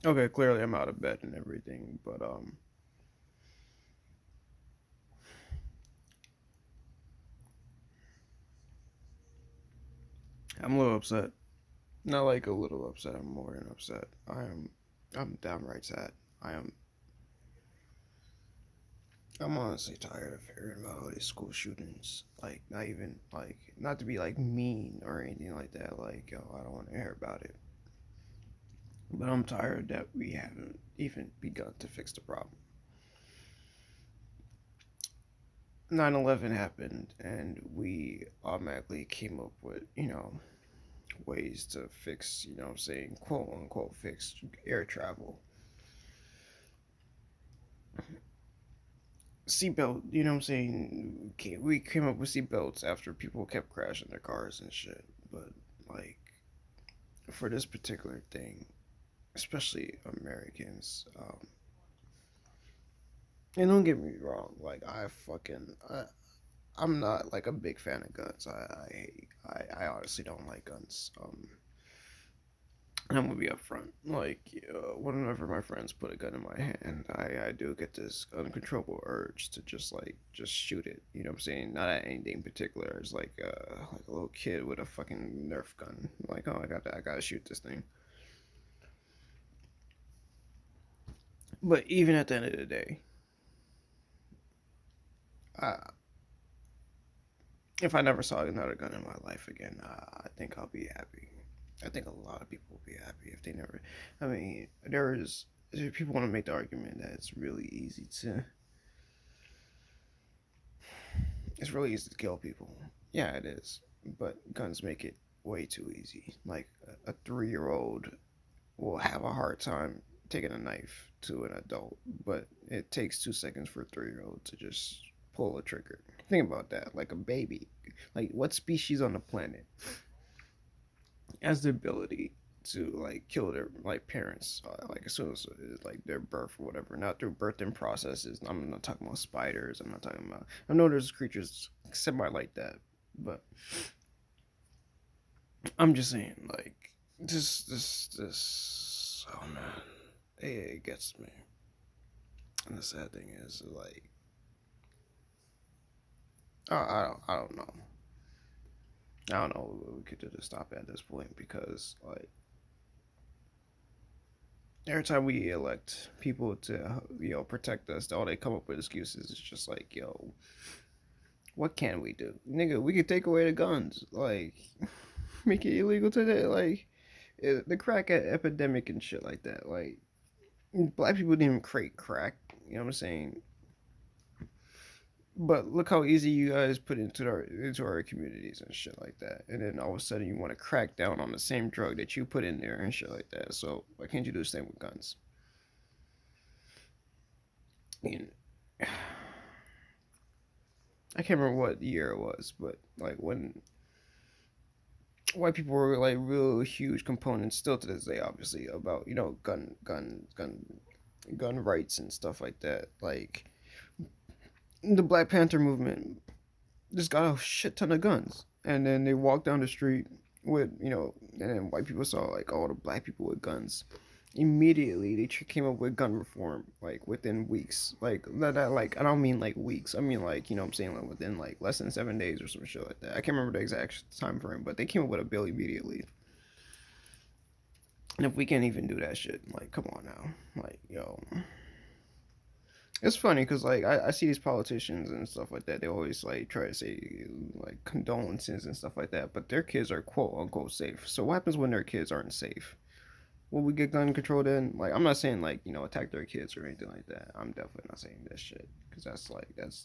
Okay, clearly I'm out of bed and everything, but I'm a little upset. Not like a little upset. I'm more than upset. I'm downright sad. I am. I'm honestly tired of hearing about all these school shootings. Like, not even like, not to be like mean or anything like that. Like, yo, I don't want to hear about it. But I'm tired that we haven't even begun to fix the problem. 9/11 happened, and we automatically came up with, ways to fix, I'm saying, quote unquote, fix air travel. Seatbelt, I'm saying, we came up with seatbelts after people kept crashing their cars and shit. But, like, for this particular thing, especially Americans, and don't get me wrong, like, I'm not like a big fan of guns. I honestly don't like guns. I'm gonna be upfront. Like, whenever my friends put a gun in my hand, I do get this uncontrollable urge to just shoot it. You know what I'm saying? Not at anything particular. It's like a little kid with a fucking Nerf gun. Like, oh, I gotta shoot this thing. But even at the end of the day, uh, if I never saw another gun in my life again, I think I'll be happy. I think a lot of people will be happy if they never. I mean, people want to make the argument that it's really easy to kill people. Yeah, it is. But guns make it way too easy. Like a 3-year-old will have a hard time taking a knife to an adult, but it takes 2 seconds for a 3-year-old to just pull a trigger. Think about that. Like a baby. Like what species on the planet has the ability to like kill their like parents like as soon as like their birth or whatever, not through birthing processes. I'm not talking about spiders. I'm not talking about. I know there's creatures semi like that, but I'm just saying like this. Oh man, it gets me. And the sad thing is like I don't know. I don't know what we could do to stop at this point because like every time we elect people to protect us, all they come up with excuses is just like, yo, what can we do, nigga? We could take away the guns, like make it illegal today, like the crack epidemic and shit like that. Like black people didn't even create crack, you know what I'm saying? But look how easy you guys put into our communities and shit like that, and then all of a sudden you want to crack down on the same drug that you put in there and shit like that. So why can't you do the same with guns? I mean, I can't remember what year it was, but like when white people were like real huge components still to this day, obviously, about gun rights and stuff like that. Like the Black Panther movement just got a shit ton of guns, and then they walked down the street with and then white people saw like all the black people with guns. Immediately, they came up with gun reform like within weeks. Like that like I don't mean like weeks. I mean like I'm saying like within like less than 7 days or some shit like that. I can't remember the exact time frame, but they came up with a bill immediately. And if we can't even do that shit, like come on now, like yo, it's funny because like I see these politicians and stuff like that. They always like try to say like condolences and stuff like that, but their kids are quote unquote safe. So what happens when their kids aren't safe? Will we get gun control then? Like I'm not saying like attack their kids or anything like that. I'm definitely not saying this shit because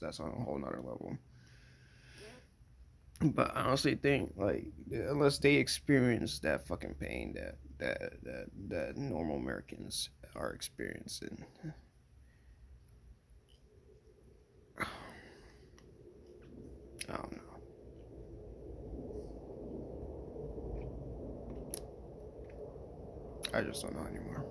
that's on a whole nother level. But I honestly think like unless they experience that fucking pain that normal Americans are experiencing, I don't know. I just don't know anymore.